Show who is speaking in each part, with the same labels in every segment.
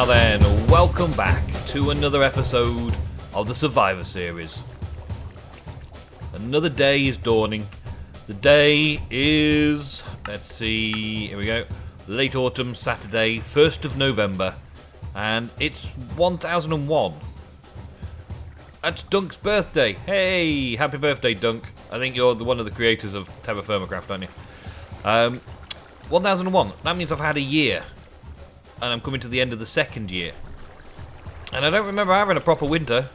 Speaker 1: then, welcome back to another episode of the Survivor series. Another day is dawning. The day is, let's see, here we go, late autumn Saturday, 1st of November, and it's 1001. That's Dunk's birthday. Hey, happy birthday, Dunk. I think you're one of the creators of TerraFirmaCraft, aren't you? 1001, that means I've had a year. And I'm coming to the end of the second year. And I don't remember having a proper winter.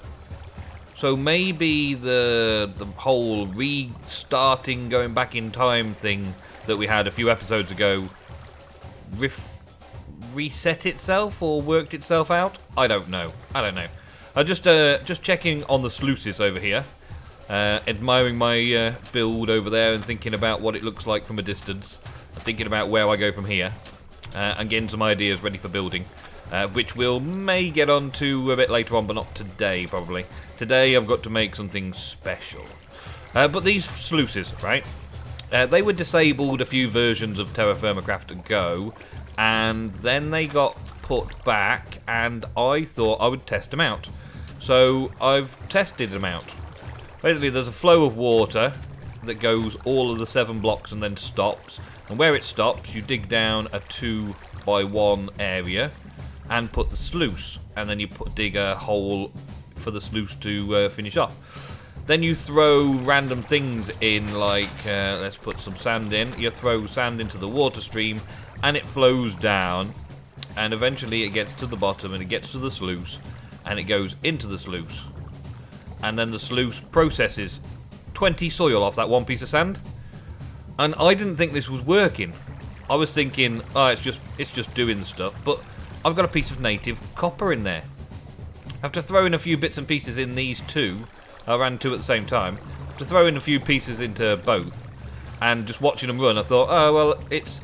Speaker 1: So maybe the whole restarting, going back in time thing that we had a few episodes ago reset itself or worked itself out? I don't know. I'm just checking on the sluices over here. Admiring my build over there and thinking about what it looks like from a distance. Thinking about where I go from here. And getting some ideas ready for building, which we'll may get on to a bit later on, but not today, probably. Today I've got to make something special. But these sluices, right, they were disabled a few versions of TerraFirmaCraft ago, and then they got put back, and I thought I would test them out. So I've tested them out. Basically, there's a flow of water that goes all of the 7 blocks and then stops. And where it stops, you dig down a 2x1 area and put the sluice, and then you dig a hole for the sluice to finish off. Then you throw random things in, like let's put some sand in. You throw sand into the water stream, and it flows down, and eventually it gets to the bottom, and it gets to the sluice, and it goes into the sluice, and then the sluice processes 20 soil off that one piece of sand. And I didn't think this was working. I was thinking, oh, it's just doing the stuff. But I've got a piece of native copper in there. After throwing a few bits and pieces in these two, I ran 2 at the same time. After throwing a few pieces into both, and just watching them run, I thought, oh well, it's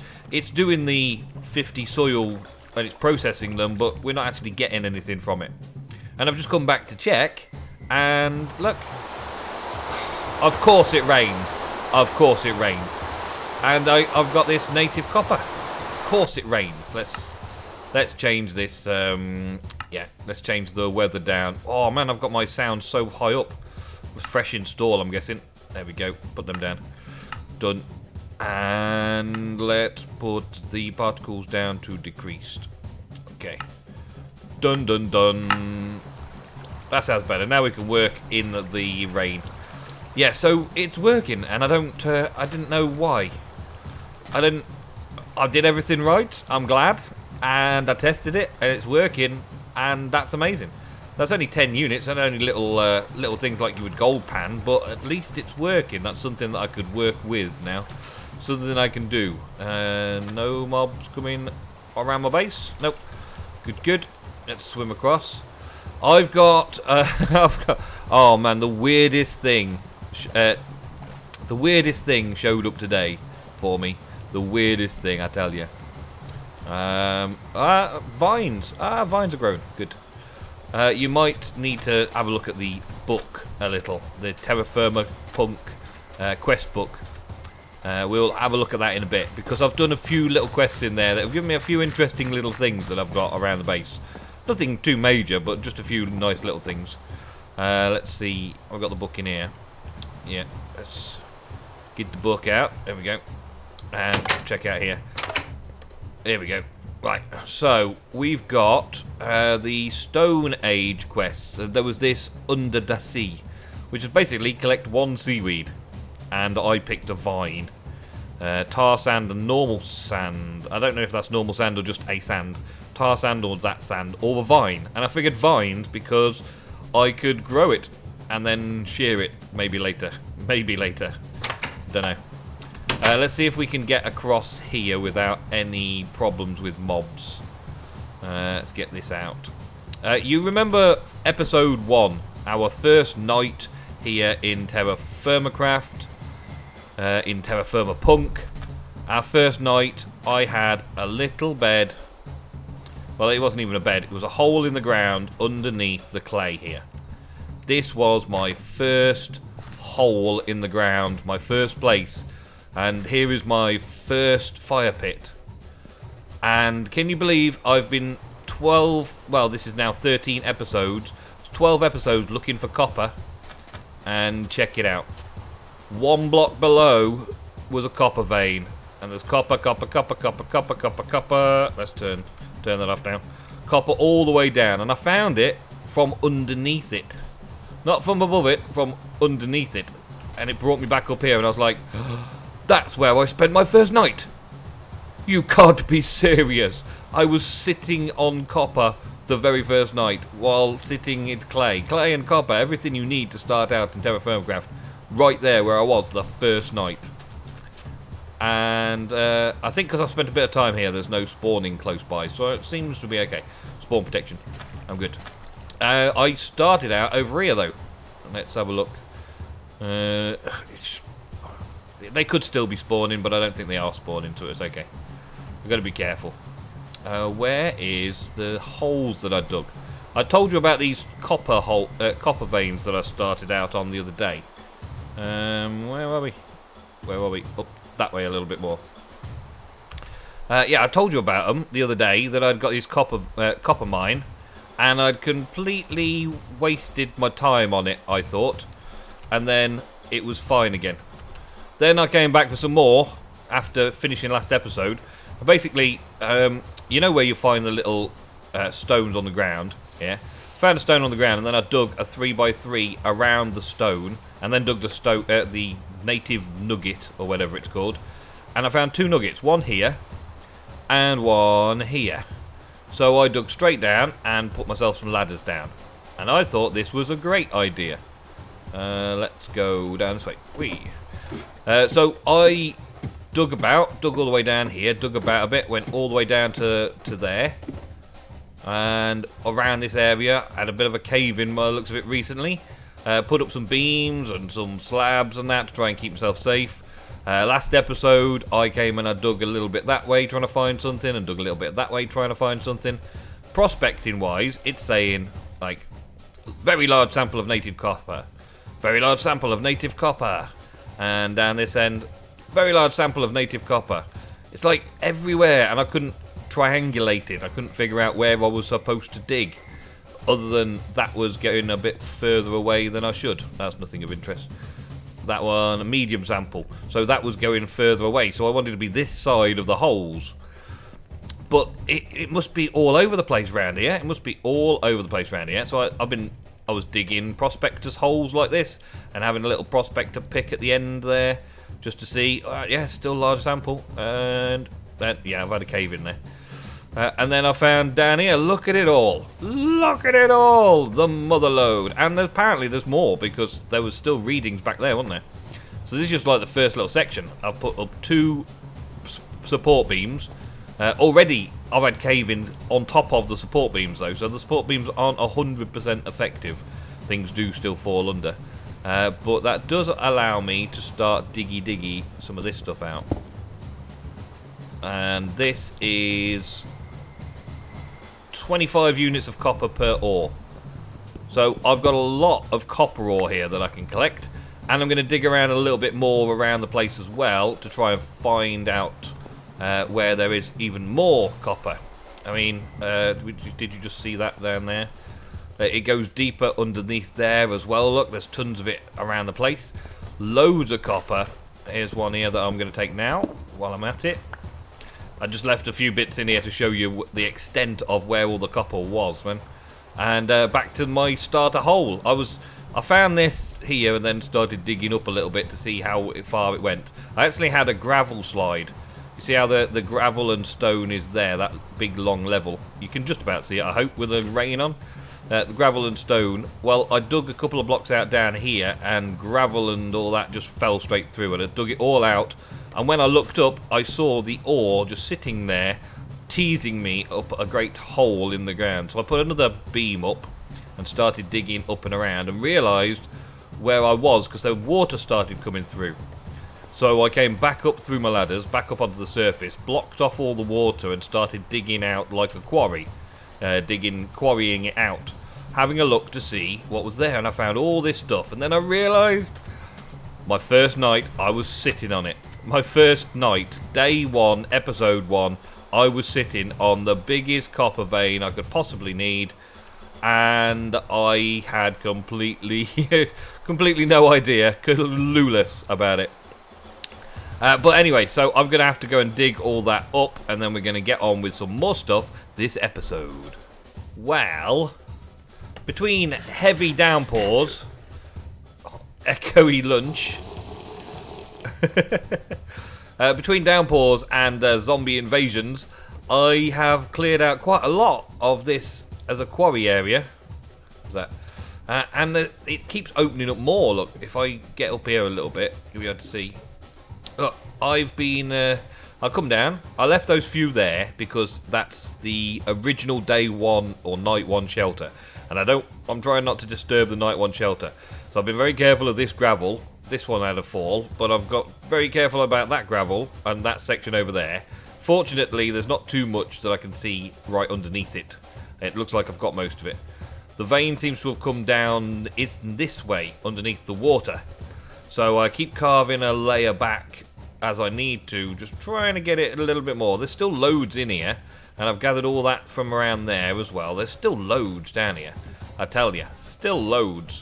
Speaker 1: doing the 50 soil and it's processing them, but we're not actually getting anything from it. And I've just come back to check, and look, of course it rains. Of course it rains. And I've got this native copper. Of course it rains. Let's change this. Yeah, let's change the weather down. Oh man, I've got my sound so high up. It was fresh install, I'm guessing. There we go. Put them down. Done. And let's put the particles down to decreased. Okay. Done, done, done. That sounds better. Now we can work in the rain. Yeah, so it's working, and I didn't know why. I did everything right, I'm glad, and I tested it, and it's working, and that's amazing. That's only 10 units, and only little things like you would gold pan, but at least it's working. That's something that I could work with now. Something I can do. No mobs coming around my base? Nope. Good. Let's swim across. I've got, oh man, the weirdest thing. The weirdest thing showed up today for me. The weirdest thing, I tell you. Vines. Vines are growing. Good. You might need to have a look at the book a little. The TerraFirmaPunk quest book. We'll have a look at that in a bit, because I've done a few little quests in there that have given me a few interesting little things that I've got around the base. Nothing too major, but just a few nice little things. Let's see. I've got the book in here. Yeah, let's get the book out. There we go. And check out here. There we go. Right, so we've got the Stone Age quests. There was this Under the Sea, which is basically collect 1 seaweed. And I picked a vine. Tar sand and normal sand. I don't know if that's normal sand or just a sand. Tar sand or that sand or the vine. And I figured vines because I could grow it and then shear it, maybe later. Don't know. Let's see if we can get across here without any problems with mobs. Let's get this out. You remember episode 1, our first night here in TerraFirmaCraft, in TerraFirmaPunk. Our first night, I had a little bed. Well, it wasn't even a bed. It was a hole in the ground underneath the clay here. This was my first hole in the ground, my first place. And here is my first fire pit. And can you believe I've been 12, well, this is now 13 episodes. It's 12 episodes looking for copper. And check it out. One block below was a copper vein. And there's copper, copper, copper, copper, copper, copper, copper. Let's turn that off now. Copper all the way down. And I found it from underneath it. Not from above it, from underneath it. And it brought me back up here and I was like, that's where I spent my first night. You can't be serious. I was sitting on copper the very first night while sitting in clay. Clay and copper, everything you need to start out in TerraFirmaCraft. Right there where I was the first night. And I think because I've spent a bit of time here, there's no spawning close by. So it seems to be okay. Spawn protection. I'm good. I started out over here though. Let's have a look. They could still be spawning, but I don't think they are spawning, so it's okay. We've got to be careful. Where is the holes that I dug? I told you about these copper veins that I started out on the other day. Where are we? Where are we? Up that way a little bit more. Yeah, I told you about them the other day, that I'd got this copper mine, and I'd completely wasted my time on it, I thought. And then it was fine again. Then I came back for some more after finishing last episode. Basically, you know where you find the little stones on the ground? Yeah. Found a stone on the ground, and then I dug a 3x3 around the stone, and then dug the native nugget, or whatever it's called. And I found two nuggets, one here, and one here. So I dug straight down and put myself some ladders down. And I thought this was a great idea. Let's go down this way. Whee. So I dug all the way down here, dug about a bit, went all the way down to there. And around this area, had a bit of a cave in by the looks of it recently. Put up some beams and some slabs and that to try and keep myself safe. Last episode, I came and I dug a little bit that way trying to find something, and dug a little bit that way trying to find something. Prospecting wise, it's saying, like, very large sample of native copper. Very large sample of native copper. And down this end, very large sample of native copper. It's like everywhere, and I couldn't triangulate it. I couldn't figure out where I was supposed to dig. Other than that was getting a bit further away than I should. That's nothing of interest. That one, a medium sample. So that was going further away. So I wanted to be this side of the holes. But it must be all over the place around here. It must be all over the place around here. So I was digging prospectors holes like this, and having a little prospector pick at the end there, just to see. Yeah, still large sample, and then yeah, I've had a cave in there. And then I found down here. Look at it all! Look at it all! The mother lode, and apparently there's more because there was still readings back there, wasn't there? So this is just like the first little section. I've put up 2 support beams. Already, I've had cave-ins on top of the support beams, though, so the support beams aren't 100% effective. Things do still fall under. But that does allow me to start diggy some of this stuff out. And this is 25 units of copper per ore. So I've got a lot of copper ore here that I can collect. And I'm going to dig around a little bit more around the place as well to try and find out where there is even more copper. I mean, did you just see that down there? It goes deeper underneath there as well. Look, there's tons of it around the place. Loads of copper. Here's one here that I'm going to take now while I'm at it. I just left a few bits in here to show you the extent of where all the copper was, man. And back to my starter hole. I found this here and then started digging up a little bit to see how far it went. I actually had a gravel slide. You see how the gravel and stone is there, that big long level. You can just about see it, I hope, with the rain on. The gravel and stone. Well, I dug a couple of blocks out down here, and gravel and all that just fell straight through, and I dug it all out. And when I looked up, I saw the ore just sitting there, teasing me up a great hole in the ground. So I put another beam up and started digging up and around, and realised where I was because the water started coming through. So I came back up through my ladders, back up onto the surface, blocked off all the water, and started digging out like a quarry. Quarrying it out, having a look to see what was there, and I found all this stuff. And then I realised my first night I was sitting on it. My first night, day 1, episode 1, I was sitting on the biggest copper vein I could possibly need, and I had completely completely no idea, clueless about it. But anyway, so I'm going to have to go and dig all that up, and then we're going to get on with some more stuff this episode. Well, between heavy downpours, echoey lunch, between downpours and zombie invasions, I have cleared out quite a lot of this as a quarry area. And it keeps opening up more. Look, if I get up here a little bit, you'll be able to see. Look, I've been... I'll come down. I left those few there because that's the original day one or night one shelter. And I'm trying not to disturb the night one shelter. So I've been very careful of this gravel. This one had a fall, but I've got very careful about that gravel and that section over there. Fortunately, there's not too much that I can see right underneath it. It looks like I've got most of it. The vein seems to have come down this way, underneath the water. So I keep carving a layer back as I need to, just trying to get it a little bit more. There's still loads in here, and I've gathered all that from around there as well. There's still loads down here, I tell you, still loads.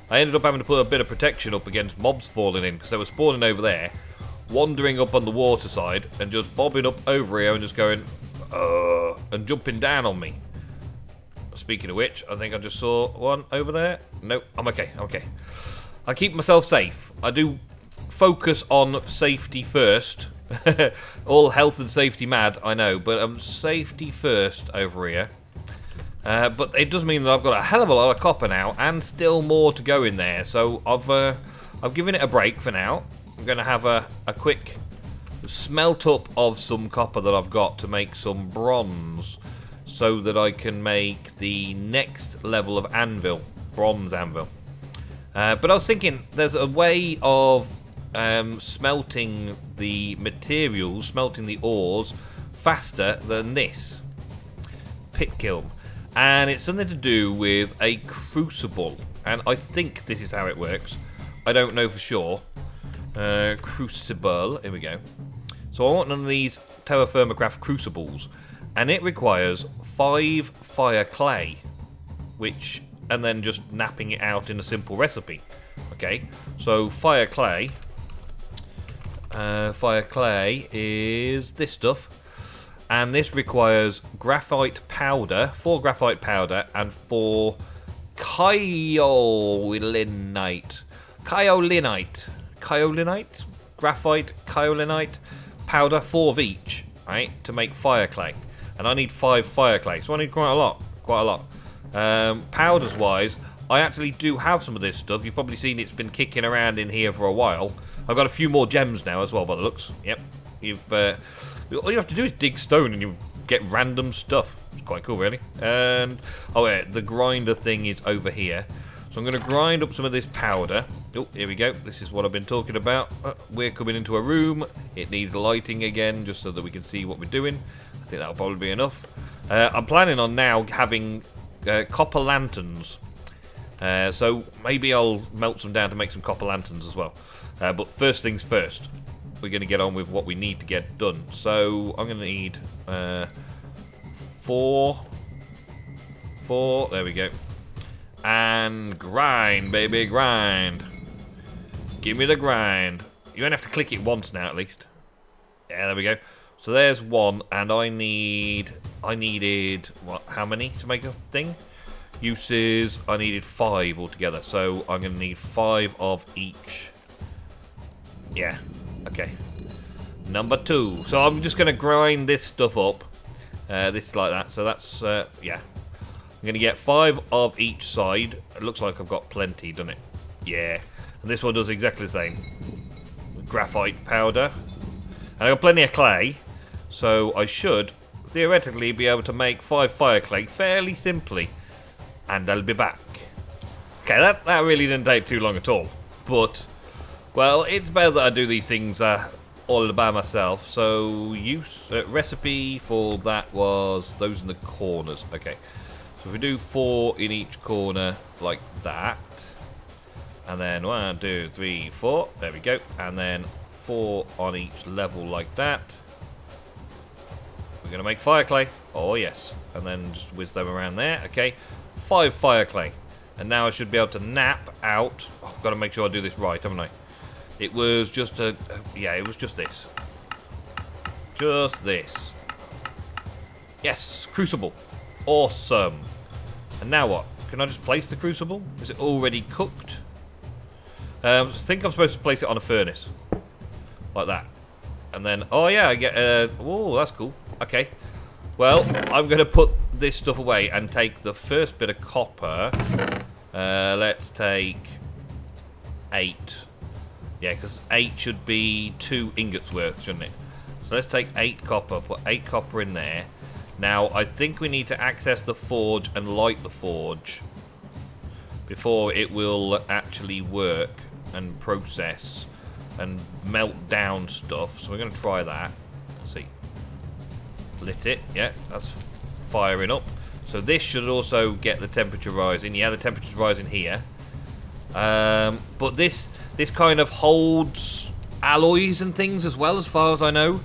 Speaker 1: I ended up having to put a bit of protection up against mobs falling in, because they were spawning over there, wandering up on the water side, and just bobbing up over here and just going, and jumping down on me. Speaking of which, I think I just saw one over there. Nope, I'm okay, I'm okay. I keep myself safe. I do focus on safety first. All health and safety mad, I know, but I'm safety first over here. But it does mean that I've got a hell of a lot of copper now, and still more to go in there. So I've given it a break for now. I'm going to have a quick smelt up of some copper that I've got to make some bronze, so that I can make the next level of anvil, bronze anvil. But I was thinking, there's a way of smelting the materials, smelting the ores, faster than this pit kiln. And it's something to do with a crucible. And I think this is how it works. I don't know for sure. Crucible, here we go. So I want one of these TerraFirmaCraft crucibles. And it requires 5 fire clay. And then just napping it out in a simple recipe. Okay, so fire clay is this stuff, and this requires graphite powder, 4 graphite powder, and 4 kaolinite, graphite kaolinite powder, 4 of each, right, to make fire clay. And I need 5 fire clay, so I need quite a lot. Powders wise, I actually do have some of this stuff. You've probably seen it's been kicking around in here for a while. I've got a few more gems now as well, by the looks. Yep. All you have to do is dig stone and you get random stuff. It's quite cool, really. And oh yeah, the grinder thing is over here. So I'm going to grind up some of this powder. Oh, here we go. This is what I've been talking about. We're coming into a room. It needs lighting again, just so that we can see what we're doing. I think that'll probably be enough. I'm planning on now having copper lanterns. So maybe I'll melt some down to make some copper lanterns as well. But first things first, we're going to get on with what we need to get done. So I'm going to need 4. There we go. And grind, baby, grind. Give me the grind. You won't have to click it once now, at least. Yeah, there we go. So there's 1, and I needed, what, how many to make a thing? Uses, I needed 5 altogether, so I'm going to need 5 of each. Yeah, okay. Number 2. So I'm just going to grind this stuff up. This like that, so that's, yeah. I'm going to get 5 of each side. It looks like I've got plenty, doesn't it? Yeah. And this one does exactly the same. Graphite powder. And I've got plenty of clay, so I should theoretically be able to make 5 fire clay fairly simply. And I'll be back. Okay, that really didn't take too long at all. But, well, it's better that I do these things all by myself. So, recipe for that was those in the corners. Okay, so if we do 4 in each corner like that. And then 1, 2, 3, 4. There we go. And then 4 on each level like that. We're going to make fire clay. Oh, yes. And then just whiz them around there. Okay. 5 fire clay. And now I should be able to nap out. Oh, I've got to make sure I do this right, haven't I? It was just a... yeah, it was just this. Just this. Yes, crucible. Awesome. And now what? Can I just place the crucible? Is it already cooked? I think I'm supposed to place it on a furnace. Like that. And then, oh yeah, I get... oh, that's cool. Okay. Well, I'm going to put this stuff away and take the first bit of copper. Let's take 8. Yeah, because 8 should be 2 ingots worth, shouldn't it? So let's take 8 copper, put 8 copper in there. Now, I think we need to access the forge and light the forge before it will actually work and process and melt down stuff. So we're going to try that. Let's see. Lit it. Yeah, that's firing up. So this should also get the temperature rising. Yeah, the temperature's rising here. But this kind of holds alloys and things as well, as far as I know.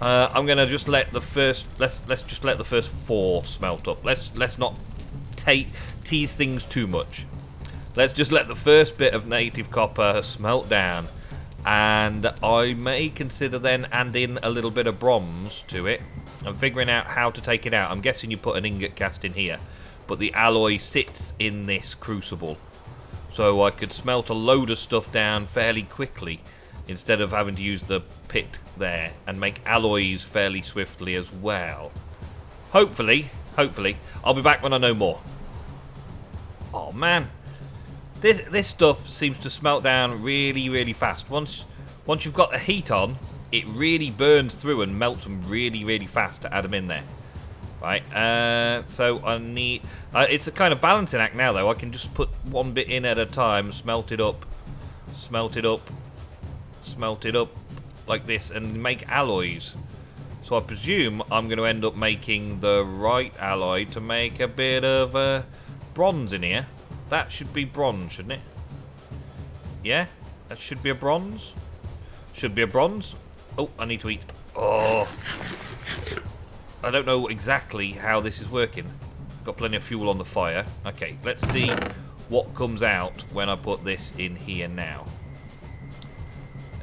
Speaker 1: I'm gonna just let the first let's just let the first 4 smelt up. Let's not tease things too much. Let's just let the first bit of native copper smelt down, and I may consider then adding a little bit of bronze to it and figuring out how to take it out. I'm guessing you put an ingot cast in here, but the alloy sits in this crucible, so I could smelt a load of stuff down fairly quickly instead of having to use the pit there, and make alloys fairly swiftly as well. Hopefully. I'll be back when I know more. Oh man, this stuff seems to smelt down really fast. Once you've got the heat on, it really burns through and melts them really fast to add them in there. Right, so I need... it's a kind of balancing act now though. I can just put one bit in at a time, smelt it up, like this, and make alloys. So I presume I'm going to end up making the right alloy to make a bit of bronze in here. That should be bronze, shouldn't it? Yeah, that should be a bronze. Should be a bronze. Oh, I need to eat. Oh, I don't know exactly how this is working. Got plenty of fuel on the fire. Okay, let's see what comes out when I put this in here now.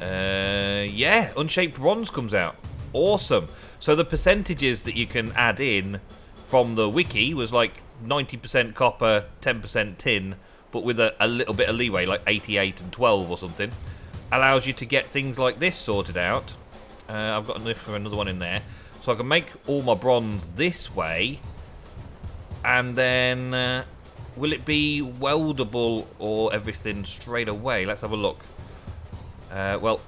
Speaker 1: Yeah, unshaped bronze comes out. Awesome. So the percentages that you can add in from the wiki was like 90% copper, 10% tin, but with a little bit of leeway, like 88 and 12 or something. Allows you to get things like this sorted out. I've got enough for another one in there. So I can make all my bronze this way. And then, will it be weldable or everything straight away? Let's have a look. Well,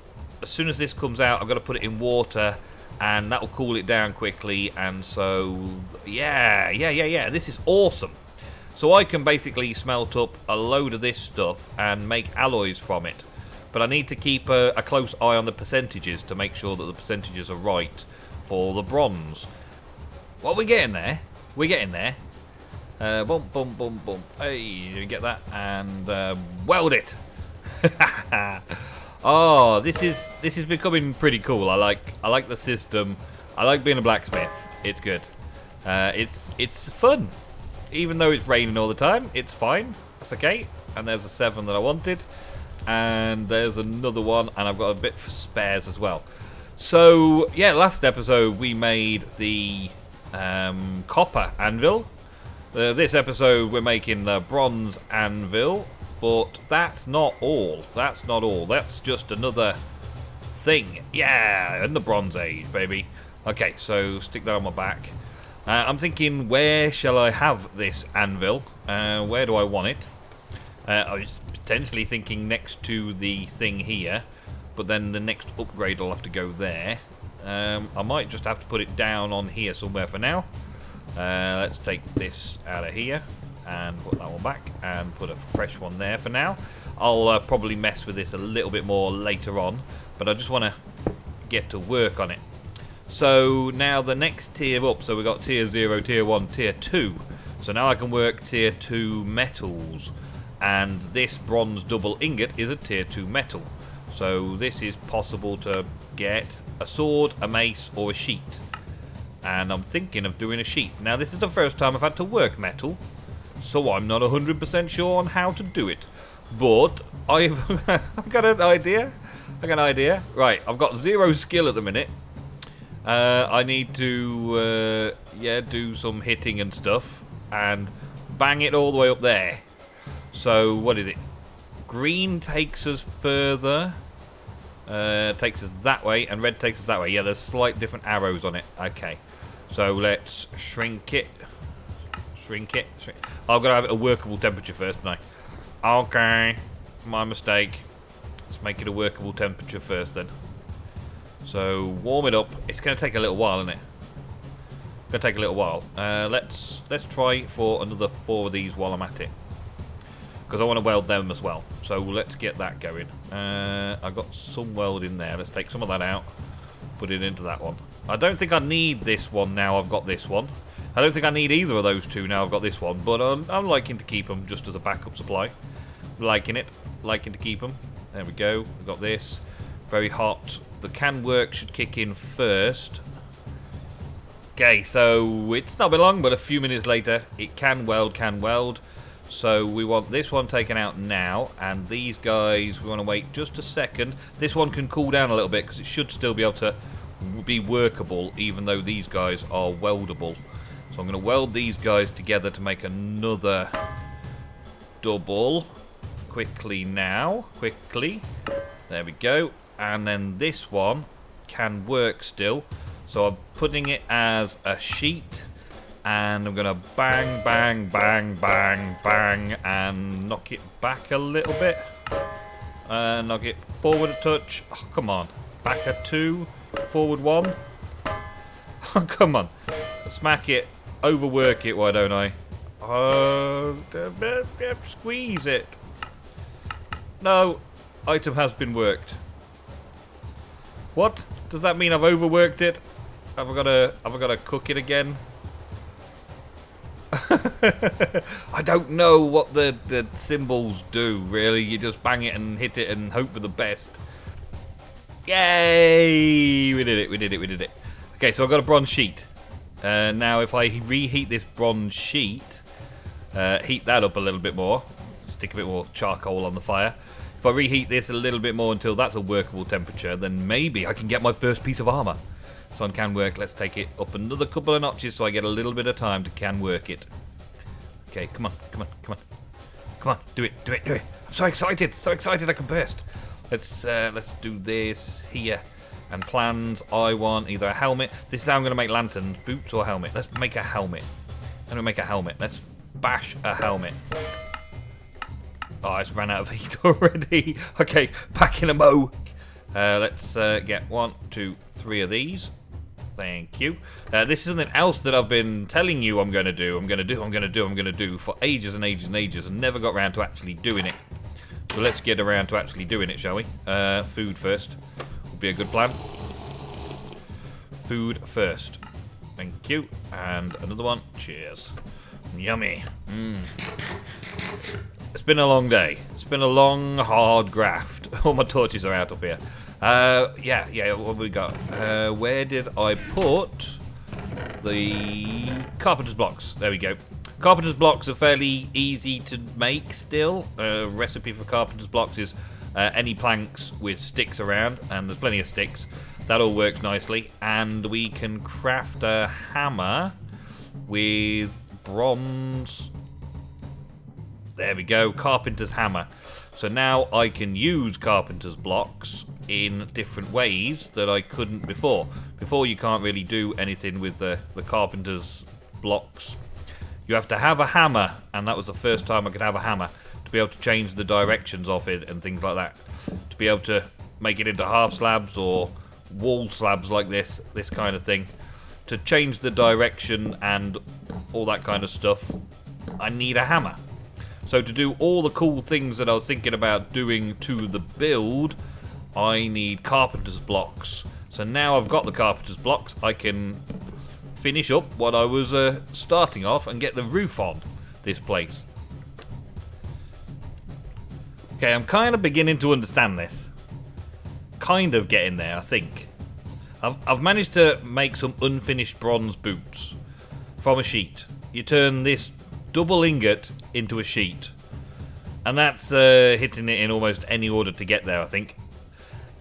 Speaker 1: as soon as this comes out, I've got to put it in water, and that'll cool it down quickly. And so, yeah, this is awesome. So I can basically smelt up a load of this stuff and make alloys from it. But I need to keep a close eye on the percentages to make sure that the percentages are right for the bronze. Well, we're getting there. We're getting there. Boom. Hey, you get that? And weld it. Oh, this is becoming pretty cool. I like the system. I like being a blacksmith. It's good. It's fun. Even though it's raining all the time, it's fine. That's okay. And there's a 7 that I wanted. And there's another one, and I've got a bit for spares as well. So, yeah, last episode we made the copper anvil. This episode we're making the bronze anvil. But that's not all. That's not all. That's just another thing. Yeah, in the Bronze Age, baby. Okay, so stick that on my back. I'm thinking, where shall I have this anvil? Where do I want it? I was potentially thinking next to the thing here, but then the next upgrade will have to go there. I might just have to put it down on here somewhere for now. Let's take this out of here and put that one back and put a fresh one there for now. I'll probably mess with this a little bit more later on, but I just want to get to work on it. So now the next tier up, so we've got tier 0, tier 1, tier 2. So now I can work tier 2 metals, and this bronze double ingot is a tier 2 metal. So this is possible to get a sword, a mace, or a sheet. and I'm thinking of doing a sheet. Now this is the first time I've had to work metal, so I'm not 100% sure on how to do it. But I've got an idea. Right, I've got 0 skill at the minute. I need to do some hitting and stuff and bang it all the way up there. So what is it? Green takes us further. Takes us that way, and red takes us that way. Yeah, there's slight different arrows on it. Okay, so let's shrink it. Shrink. I've got to have it a workable temperature first, don't I? Okay, my mistake. Let's make it a workable temperature first then. So warm it up. It's going to take a little while, isn't it? Going to take a little while. Let's try for another 4 of these while I'm at it, because I want to weld them as well. So let's get that going. I've got some weld in there. Let's take some of that out, put it into that one. I don't think I need this one now I've got this one. I don't think I need either of those two now I've got this one, but I'm liking to keep them just as a backup supply. Liking to keep them. There we go. We've got this. Very hot. The can work should kick in first. Okay, so it's not been long, but a few minutes later, it can weld. So we want this one taken out now, and these guys, we want to wait just a second. This one can cool down a little bit, because it should still be able to be workable, even though these guys are weldable. So I'm going to weld these guys together to make another double. Quickly now. Quickly. There we go. And then this one can work still. So I'm putting it as a sheet. And I'm going to bang, bang, bang, bang, bang. And knock it back a little bit. And knock it forward a touch. Oh, come on. Back a 2. Forward 1. Oh, come on. Smack it. Overwork it, why don't I? Squeeze it. No. Item has been worked. What? Does that mean I've overworked it? Have I got to cook it again? I don't know what the symbols do, really. You just bang it and hit it and hope for the best. Yay! We did it. Okay, so I've got a bronze sheet. Now if I reheat this bronze sheet, heat that up a little bit more, stick a bit more charcoal on the fire. If I reheat this a little bit more until that's a workable temperature, then maybe I can get my first piece of armor. So on can work, let's take it up another couple of notches so I get a little bit of time to can work it. Okay, come on, do it. I'm so excited I can burst. Let's do this here. And plans, I want either a helmet. This is how I'm going to make lanterns, boots or helmet. Let's make a helmet. Let's bash a helmet. Oh, I just ran out of heat already. Okay, back in a mo. Let's get 1, 2, 3 of these. Thank you. This is something else that I've been telling you I'm going to do for ages and never got around to actually doing it. So let's get around to actually doing it, shall we? Food first. Be a good plan. Food first. Thank you. And another one. Cheers. Yummy. It's been a long day. It's been a long, hard graft. All my torches are out up here. Yeah. What have we got? Where did I put the carpenter's blocks? There we go. Carpenter's blocks are fairly easy to make still. Recipe for carpenter's blocks is any planks with sticks around, and there's plenty of sticks. That all works nicely, and we can craft a hammer with bronze. There we go, carpenter's hammer. So now I can use carpenter's blocks in different ways that I couldn't before. Before you can't really do anything with the carpenter's blocks. You have to have a hammer, and that was the first time I could have a hammer. Be able to change the directions of it and things like that, to be able to make it into half slabs or wall slabs like this kind of thing, to change the direction and all that kind of stuff, I need a hammer. So to do all the cool things that I was thinking about doing to the build, I need carpenter's blocks. So now I've got the carpenter's blocks, I can finish up what I was starting off and get the roof on this place. Okay, I'm kind of beginning to understand this. Kind of getting there, I think. I've managed to make some unfinished bronze boots from a sheet. You turn this double ingot into a sheet, and that's hitting it in almost any order to get there, I think.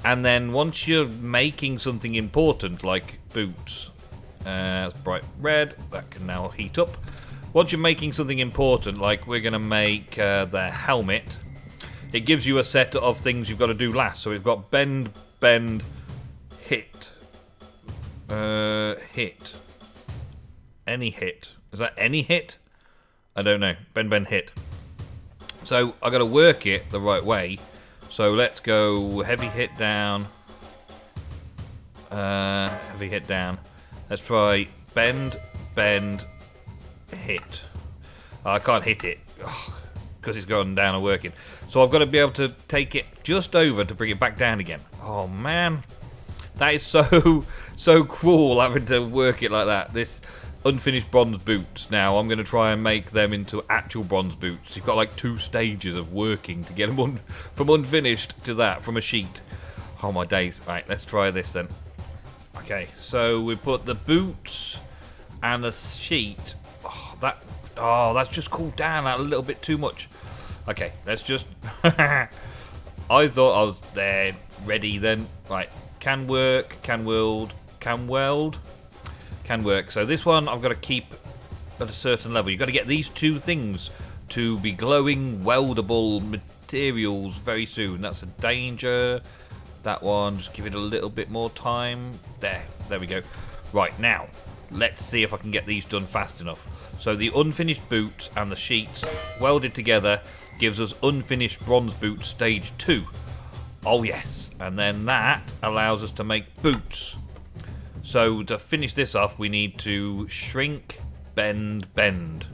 Speaker 1: And then once you're making something important like boots, that's bright red, that can now heat up. Once you're making something important, like we're going to make the helmet, it gives you a set of things you've got to do last. So we've got bend, bend, hit. Hit. Any hit. Is that any hit? I don't know. Bend, bend, hit. So I've got to work it the right way. So let's go heavy hit down. Heavy hit down. Let's try bend, bend, hit. I can't hit it because it's gone down and working. So I've got to be able to take it just over to bring it back down again. Oh man, that is so cruel having to work it like that. This unfinished bronze boots. Now I'm going to try and make them into actual bronze boots. You've got like 2 stages of working to get them from unfinished to that from a sheet. Oh my days. Right, let's try this then. Okay, so we put the boots and the sheet. Oh, that's just cooled down a little bit too much. Okay, let's just... I thought I was there, ready then. Right, can work, can weld, can weld, can work. So this one I've got to keep at a certain level. You've got to get these 2 things to be glowing, weldable materials very soon. That's a danger. That one, just give it a little bit more time. There we go. Right, now, let's see if I can get these done fast enough. So the unfinished boots and the sheets welded together gives us unfinished bronze boots stage 2. Oh yes, and then that allows us to make boots. So to finish this off, we need to shrink, bend, bend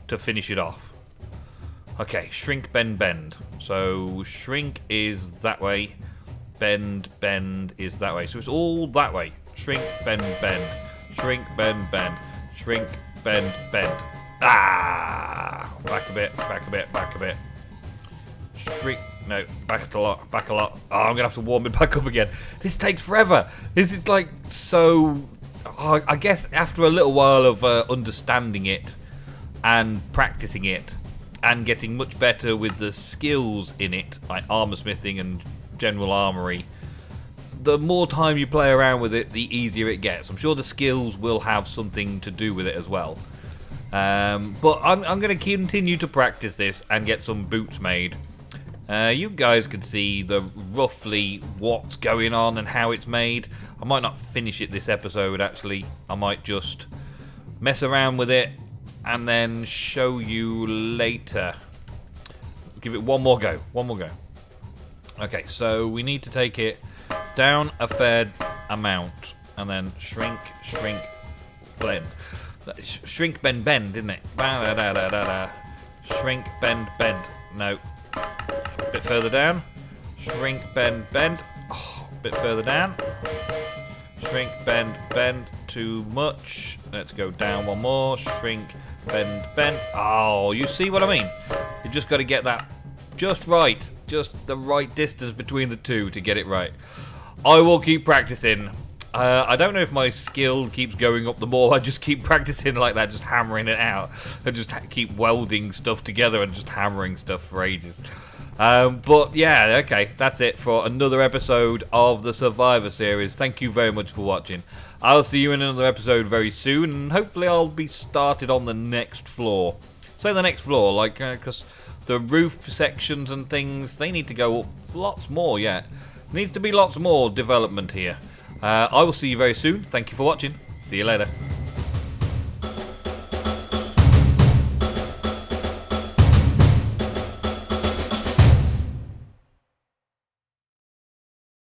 Speaker 1: to finish it off. Okay, shrink, bend, bend. So shrink is that way. Bend, bend is that way. So it's all that way. Shrink, bend, bend. Shrink, bend, bend. Shrink, bend, bend. Ah! Back a bit, back a bit, back a bit. Shrink. No, back a lot, back a lot. Oh, I'm going to have to warm it back up again. This takes forever. This is like so... Oh, I guess after a little while of understanding it and practicing it and getting much better with the skills in it, like armor smithing and general armory, the more time you play around with it, the easier it gets. I'm sure the skills will have something to do with it as well. But I'm going to continue to practice this and get some boots made. You guys can see the roughly what's going on and how it's made. I might not finish it this episode actually. I might just mess around with it and then show you later. Give it one more go. One more go. Okay, so we need to take it down a fair amount and then shrink, shrink, blend. Shrink, bend, bend, didn't it? Shrink, bend, bend. No. A bit further down. Shrink, bend, bend. Oh, a bit further down. Shrink, bend, bend. Too much. Let's go down one more. Shrink, bend, bend. Oh, you see what I mean? You just got to get that just right. Just the right distance between the two to get it right. I will keep practicing. I don't know if my skill keeps going up the more I just keep practicing like that, just hammering it out. And just keep welding stuff together and just hammering stuff for ages. But yeah, okay, that's it for another episode of the Survivor series. Thank you very much for watching. I'll see you in another episode very soon, and hopefully I'll be started on the next floor. Say the next floor, like, because the roof sections and things, they need to go up lots more yet. Needs to be lots more development here. I will see you very soon. Thank you for watching. See you later.